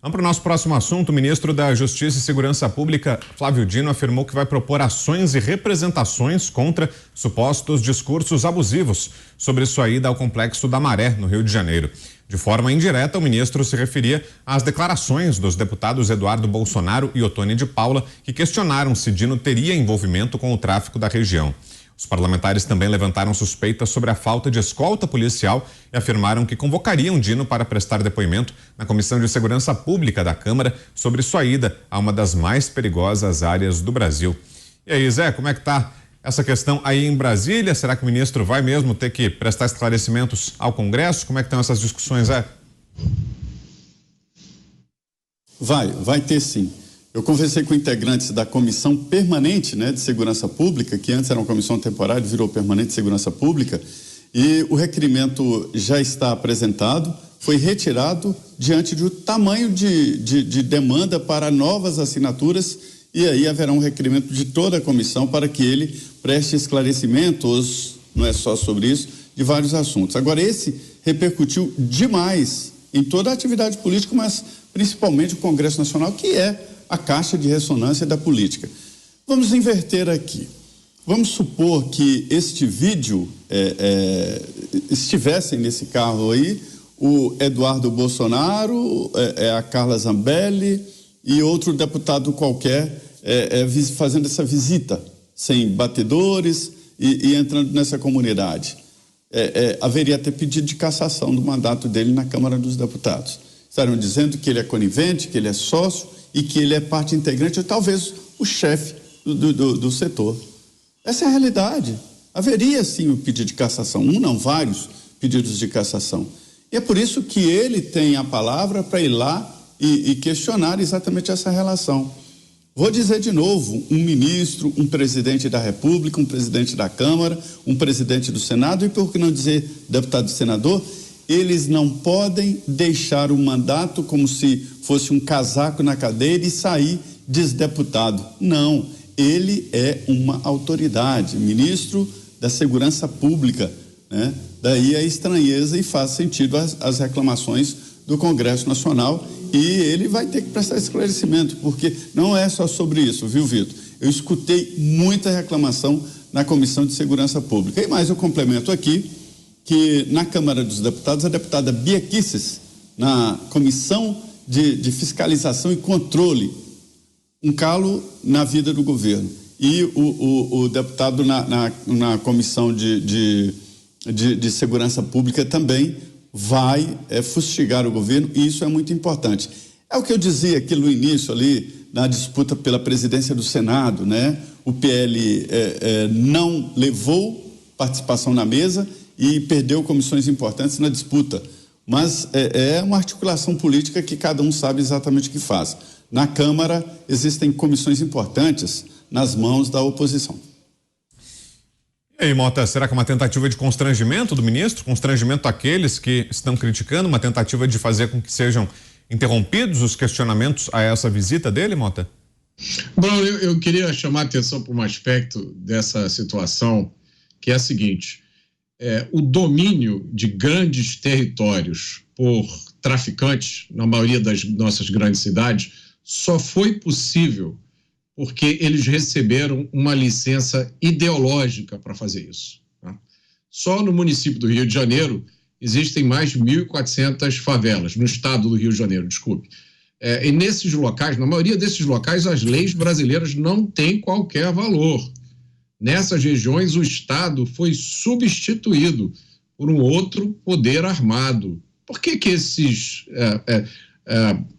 Vamos para o nosso próximo assunto. O ministro da Justiça e Segurança Pública, Flávio Dino, afirmou que vai propor ações e representações contra supostos discursos abusivos sobre sua ida ao Complexo da Maré, no Rio de Janeiro. De forma indireta, o ministro se referia às declarações dos deputados Eduardo Bolsonaro e Ottoni de Paula, que questionaram se Dino teria envolvimento com o tráfico da região. Os parlamentares também levantaram suspeitas sobre a falta de escolta policial e afirmaram que convocariam Dino para prestar depoimento na Comissão de Segurança Pública da Câmara sobre sua ida a uma das mais perigosas áreas do Brasil. E aí, Zé, como é que tá essa questão aí em Brasília? Será que o ministro vai mesmo ter que prestar esclarecimentos ao Congresso? Como é que estão essas discussões, Zé? Vai ter sim. Eu conversei com integrantes da Comissão Permanente, de Segurança Pública, que antes era uma comissão temporária, virou Permanente de Segurança Pública, e o requerimento já está apresentado, foi retirado diante do tamanho de demanda para novas assinaturas, e aí haverá um requerimento de toda a comissão para que ele preste esclarecimentos, não é só sobre isso, de vários assuntos. Agora, esse repercutiu demais em toda a atividade política, mas principalmente o Congresso Nacional, que é a caixa de ressonância da política. Vamos inverter aqui. Vamos supor que este vídeo estivessem nesse carro aí o Eduardo Bolsonaro, a Carla Zambelli e outro deputado qualquer fazendo essa visita, sem batedores e entrando nessa comunidade. Haveria até pedido de cassação do mandato dele na Câmara dos Deputados. Estariam dizendo que ele é conivente, que ele é sócio e que ele é parte integrante, ou talvez o chefe do setor. Essa é a realidade. Haveria, sim, o pedido de cassação. Não, vários pedidos de cassação. E é por isso que ele tem a palavra para ir lá e questionar exatamente essa relação. Vou dizer de novo, um ministro, um presidente da República, um presidente da Câmara, um presidente do Senado, e por que não dizer deputado e senador, eles não podem deixar o mandato como se fosse um casaco na cadeira e sair desdeputado. Não, ele é uma autoridade, ministro da Segurança Pública, Daí a estranheza e faz sentido as reclamações do Congresso Nacional, e ele vai ter que prestar esclarecimento, porque não é só sobre isso, viu, Vitor? Eu escutei muita reclamação na Comissão de Segurança Pública. E mais eu complemento aqui que na Câmara dos Deputados, a deputada Bia Kicis, na Comissão de Fiscalização e Controle, um calo na vida do governo. E o deputado na Comissão de Segurança Pública também vai fustigar o governo, e isso é muito importante. É o que eu dizia aqui no início ali, na disputa pela presidência do Senado, O PL não levou participação na mesa e perdeu comissões importantes na disputa. Mas é uma articulação política que cada um sabe exatamente o que faz. Na Câmara existem comissões importantes nas mãos da oposição. E aí, Mota, será que é uma tentativa de constrangimento do ministro? Constrangimento àqueles que estão criticando? Uma tentativa de fazer com que sejam interrompidos os questionamentos a essa visita dele, Mota? Bom, eu queria chamar a atenção para um aspecto dessa situação, que é a seguinte: o domínio de grandes territórios por traficantes, na maioria das nossas grandes cidades, só foi possível porque eles receberam uma licença ideológica para fazer isso. Só no município do Rio de Janeiro existem mais de 1.400 favelas, no estado do Rio de Janeiro, desculpe. E nesses locais, na maioria desses locais, as leis brasileiras não têm qualquer valor. Nessas regiões, o Estado foi substituído por um outro poder armado. Por que esses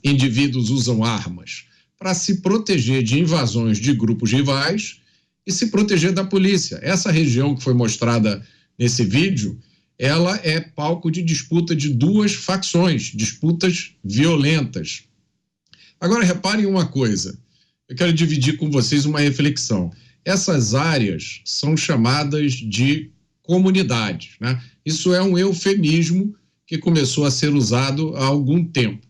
indivíduos usam armas? Para se proteger de invasões de grupos rivais e se proteger da polícia. Essa região que foi mostrada nesse vídeo, ela é palco de disputa de duas facções, disputas violentas. Agora, reparem uma coisa, eu quero dividir com vocês uma reflexão. Essas áreas são chamadas de comunidades, Isso é um eufemismo que começou a ser usado há algum tempo.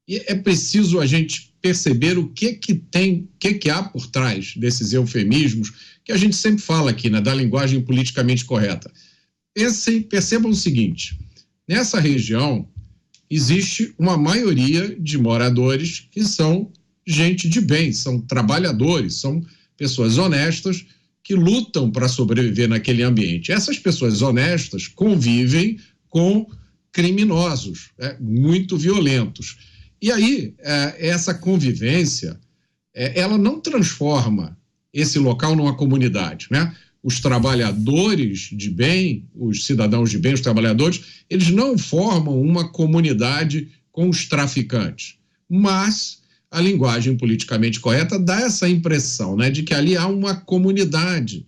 E é preciso a gente perceber o que há por trás desses eufemismos que a gente sempre fala aqui, da linguagem politicamente correta. Percebam o seguinte: nessa região existe uma maioria de moradores que são gente de bem, são trabalhadores, são pessoas honestas que lutam para sobreviver naquele ambiente. Essas pessoas honestas convivem com criminosos, muito violentos. E aí, essa convivência, ela não transforma esse local numa comunidade, né? Os trabalhadores de bem, os cidadãos de bem, os trabalhadores, eles não formam uma comunidade com os traficantes, mas a linguagem politicamente correta dá essa impressão, né, de que ali há uma comunidade.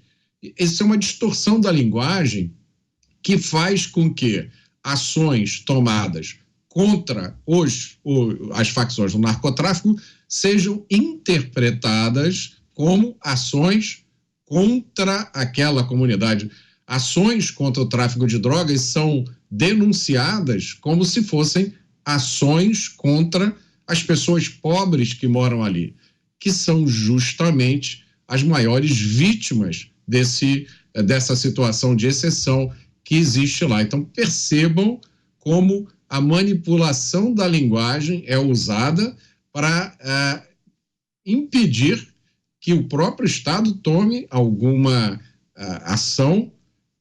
Isso é uma distorção da linguagem que faz com que ações tomadas contra as facções do narcotráfico sejam interpretadas como ações contra aquela comunidade. Ações contra o tráfico de drogas são denunciadas como se fossem ações contra as pessoas pobres que moram ali, que são justamente as maiores vítimas dessa situação de exceção que existe lá. Então, percebam como a manipulação da linguagem é usada para impedir que o próprio Estado tome alguma ação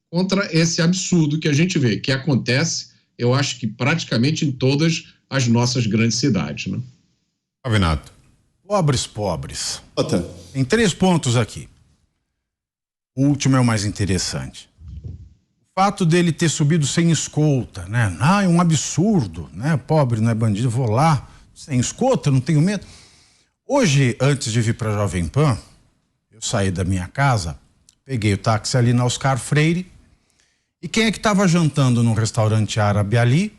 contra esse absurdo que a gente vê, que acontece, eu acho que praticamente em todas as nossas grandes cidades, né? Pavinato. Pobres. Tem 3 pontos aqui. O último é o mais interessante. O fato dele ter subido sem escolta, né? É um absurdo, né? Pobre não é bandido, vou lá sem escolta, não tenho medo. Hoje, antes de vir para Jovem Pan, eu saí da minha casa, peguei o táxi ali na Oscar Freire, e quem é que estava jantando no restaurante árabe ali?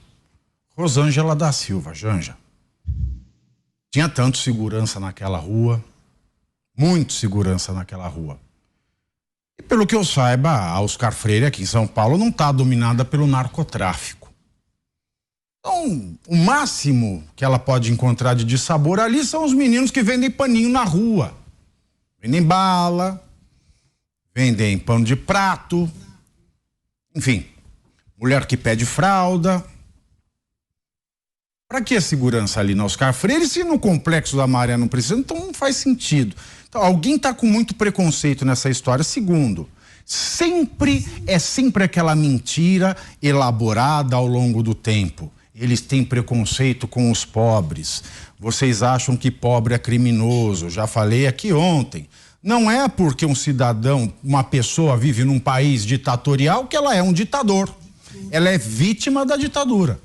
Rosângela da Silva, Janja. Tinha tanto segurança naquela rua, muito segurança naquela rua. E pelo que eu saiba, a Oscar Freire aqui em São Paulo não está dominada pelo narcotráfico. Então, o máximo que ela pode encontrar de dissabor ali são os meninos que vendem paninho na rua. Vendem bala, vendem pano de prato, enfim, mulher que pede fralda. Para que a segurança ali na Oscar Freire se no Complexo da Maré não precisa? Então não faz sentido. Então, alguém está com muito preconceito nessa história. Segundo, sempre aquela mentira elaborada ao longo do tempo. Eles têm preconceito com os pobres. Vocês acham que pobre é criminoso. Já falei aqui ontem. Não é porque um cidadão, uma pessoa vive num país ditatorial que ela é um ditador. Ela é vítima da ditadura.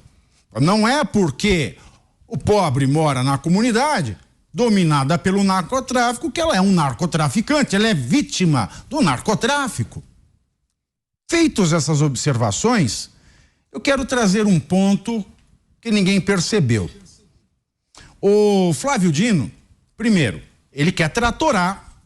Não é porque o pobre mora na comunidade dominada pelo narcotráfico que ela é um narcotraficante. Ela é vítima do narcotráfico. Feitas essas observações, eu quero trazer um ponto que ninguém percebeu. O Flávio Dino, primeiro, ele quer tratorar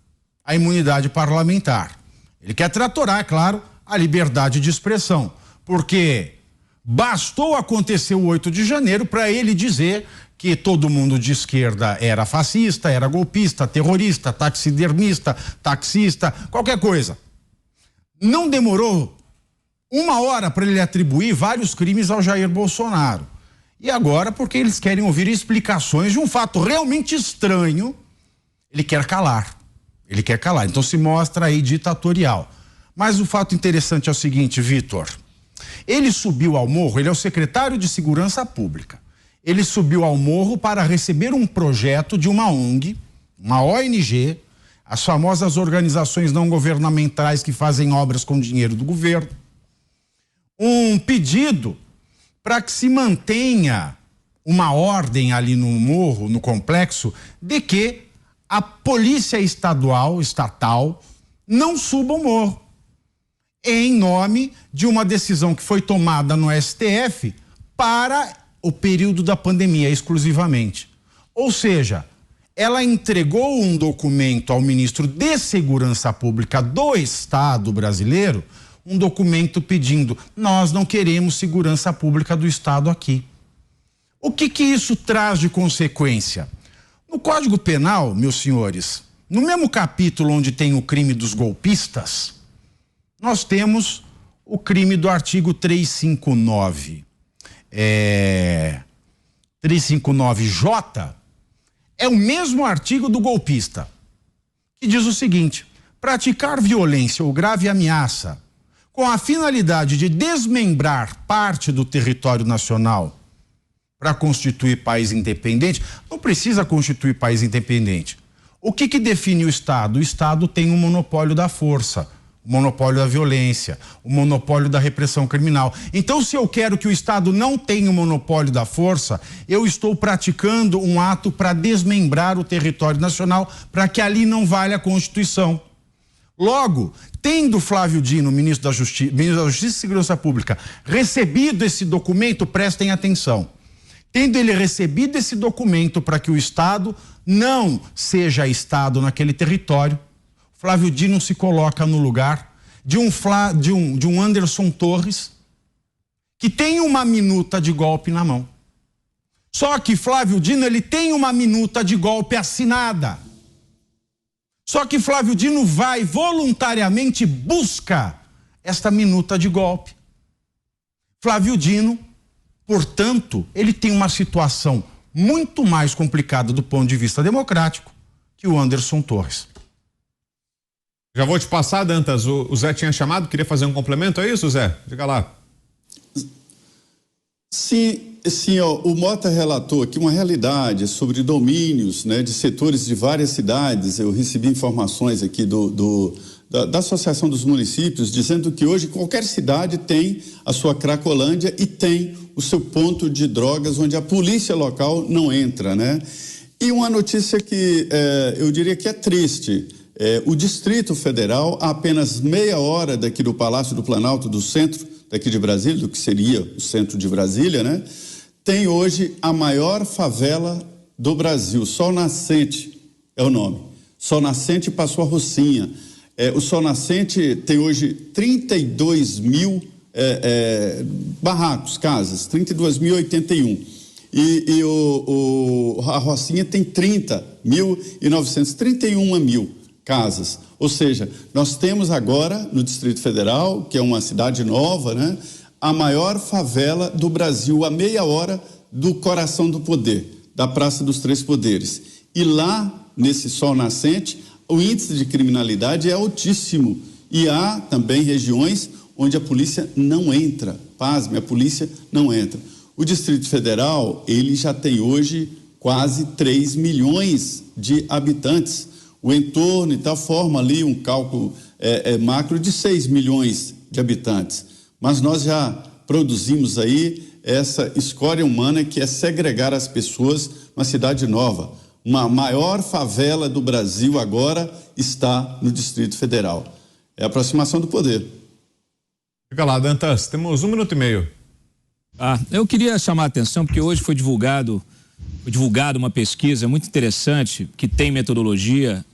a imunidade parlamentar. Ele quer tratorar, é claro, a liberdade de expressão. Porque bastou acontecer o 8 de janeiro para ele dizer que todo mundo de esquerda era fascista, era golpista, terrorista, taxidermista, taxista, qualquer coisa. Não demorou 1 hora para ele atribuir vários crimes ao Jair Bolsonaro. E agora, porque eles querem ouvir explicações de um fato realmente estranho, ele quer calar. Ele quer calar. Então se mostra aí ditatorial. Mas o fato interessante é o seguinte, Vitor. Ele subiu ao morro, ele é o secretário de Segurança Pública. Ele subiu ao morro para receber um projeto de uma ONG, uma ONG, as famosas organizações não governamentais que fazem obras com dinheiro do governo. Um pedido para que se mantenha uma ordem ali no morro, no complexo, de que a polícia estatal, não suba o morro. Em nome de uma decisão que foi tomada no STF para o período da pandemia exclusivamente. Ou seja, ela entregou um documento ao ministro de Segurança Pública do Estado brasileiro, um documento pedindo: nós não queremos segurança pública do Estado aqui. O que isso traz de consequência? No Código Penal, meus senhores, no mesmo capítulo onde tem o crime dos golpistas, nós temos o crime do artigo 359. 359J é o mesmo artigo do golpista, que diz o seguinte: praticar violência ou grave ameaça com a finalidade de desmembrar parte do território nacional para constituir país independente. Não precisa constituir país independente. O que define o Estado? O Estado tem um monopólio da força, o monopólio da violência, o monopólio da repressão criminal. Então, se eu quero que o Estado não tenha o monopólio da força, eu estou praticando um ato para desmembrar o território nacional, para que ali não valha a Constituição. Logo, tendo Flávio Dino, ministro da Justiça e Segurança Pública, recebido esse documento, prestem atenção. Tendo ele recebido esse documento para que o Estado não seja Estado naquele território, Flávio Dino se coloca no lugar de um Anderson Torres, que tem uma minuta de golpe na mão. Só que Flávio Dino, ele tem uma minuta de golpe assinada. Só que Flávio Dino vai voluntariamente buscar esta minuta de golpe. Flávio Dino, portanto, ele tem uma situação muito mais complicada do ponto de vista democrático que o Anderson Torres. Já vou te passar, Dantas. O Zé tinha chamado, queria fazer um complemento, é isso, Zé? Diga lá. Sim, ó, o Mota relatou aqui uma realidade sobre domínios, né, de setores de várias cidades. Eu recebi informações aqui da Associação dos Municípios, dizendo que hoje qualquer cidade tem a sua Cracolândia e tem o seu ponto de drogas onde a polícia local não entra, né? E uma notícia que eu diria que é triste. O Distrito Federal, a apenas meia hora daqui do Palácio do Planalto, do centro daqui de Brasília, do que seria o centro de Brasília, né? Tem hoje a maior favela do Brasil. Sol Nascente é o nome. Sol Nascente passou a Rocinha. O Sol Nascente tem hoje 32 mil barracos, casas, 32.081. E a Rocinha tem 31 mil casas. Ou seja, nós temos agora no Distrito Federal, que é uma cidade nova, né, a maior favela do Brasil, a meia hora do coração do poder, da Praça dos Três Poderes. E lá, nesse Sol Nascente, o índice de criminalidade é altíssimo. E há também regiões onde a polícia não entra. Pasme, a polícia não entra. O Distrito Federal, ele já tem hoje quase 3 milhões de habitantes. O entorno e tal forma ali um cálculo macro de 6 milhões de habitantes. Mas nós já produzimos aí essa escória humana que é segregar as pessoas numa cidade nova. Uma maior favela do Brasil agora está no Distrito Federal. É a aproximação do poder. Fica lá, Dantas, temos 1 minuto e meio. Eu queria chamar a atenção porque hoje foi divulgada uma pesquisa muito interessante que tem metodologia,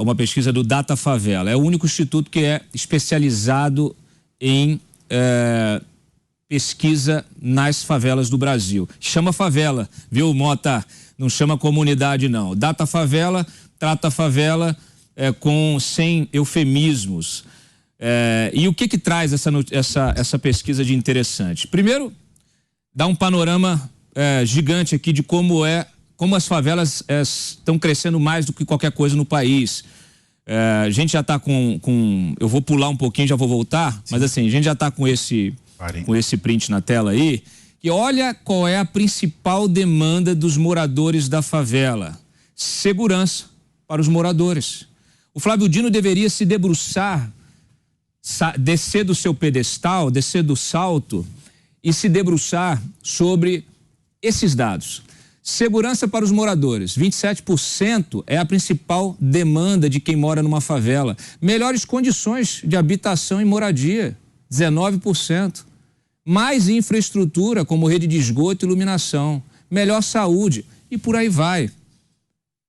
uma pesquisa do Data Favela. É o único instituto que é especializado em pesquisa nas favelas do Brasil. Chama favela, viu, Mota? Não chama comunidade, não. Data Favela trata a favela sem eufemismos. E o que traz essa pesquisa de interessante? Primeiro, dá um panorama gigante aqui de como as favelas estão crescendo mais do que qualquer coisa no país. A gente já está eu vou pular um pouquinho, já vou voltar, sim, mas assim, a gente já está com esse print na tela aí, e olha qual é a principal demanda dos moradores da favela: segurança para os moradores. O Flávio Dino deveria se debruçar, descer do seu pedestal, descer do salto e se debruçar sobre esses dados. Segurança para os moradores, 27% é a principal demanda de quem mora numa favela. Melhores condições de habitação e moradia, 19%. Mais infraestrutura, como rede de esgoto e iluminação. Melhor saúde e por aí vai.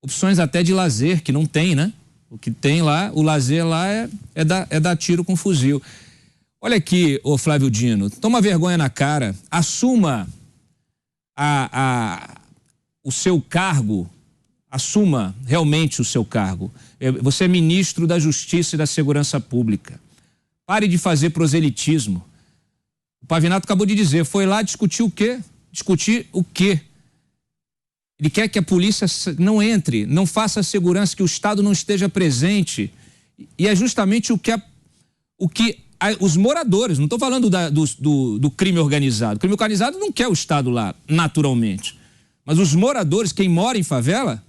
Opções até de lazer, que não tem, né? O que tem lá, o lazer lá é dar tiro com fuzil. Olha aqui, ô Flávio Dino, toma vergonha na cara, assuma o seu cargo, assuma realmente o seu cargo. Você é ministro da Justiça e da Segurança Pública. Pare de fazer proselitismo. O Pavinato acabou de dizer, foi lá discutir o quê? Discutir o quê? Ele quer que a polícia não entre, não faça a segurança, que o Estado não esteja presente. E é justamente o que os moradores, não estou falando do crime organizado. O crime organizado não quer o Estado lá, naturalmente. Mas os moradores, quem mora em favela,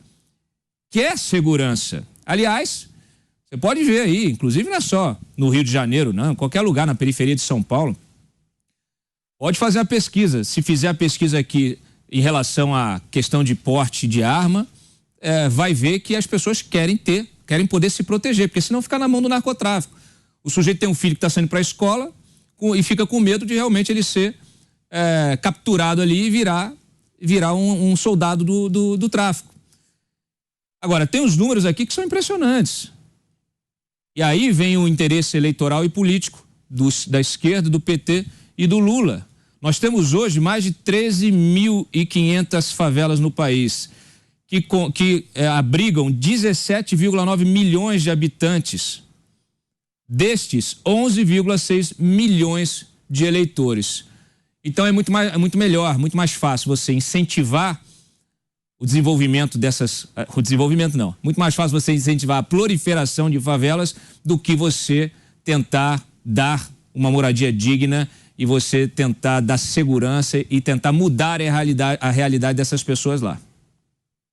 quer segurança. Aliás, você pode ver aí, inclusive não é só no Rio de Janeiro, não, em qualquer lugar na periferia de São Paulo, pode fazer a pesquisa. Se fizer a pesquisa aqui em relação à questão de porte de arma, vai ver que as pessoas querem poder se proteger, porque senão fica na mão do narcotráfico. O sujeito tem um filho que está saindo para a escola e fica com medo de realmente ele ser capturado ali e virar um soldado do tráfico. Agora, tem os números aqui que são impressionantes. E aí vem o interesse eleitoral e político da esquerda, do PT e do Lula. Nós temos hoje mais de 13.500 favelas no país, que abrigam 17,9 milhões de habitantes. Destes, 11,6 milhões de eleitores. Então é muito melhor, muito mais fácil você incentivar o desenvolvimento muito mais fácil você incentivar a proliferação de favelas do que você tentar dar uma moradia digna e você tentar dar segurança e tentar mudar a realidade dessas pessoas lá.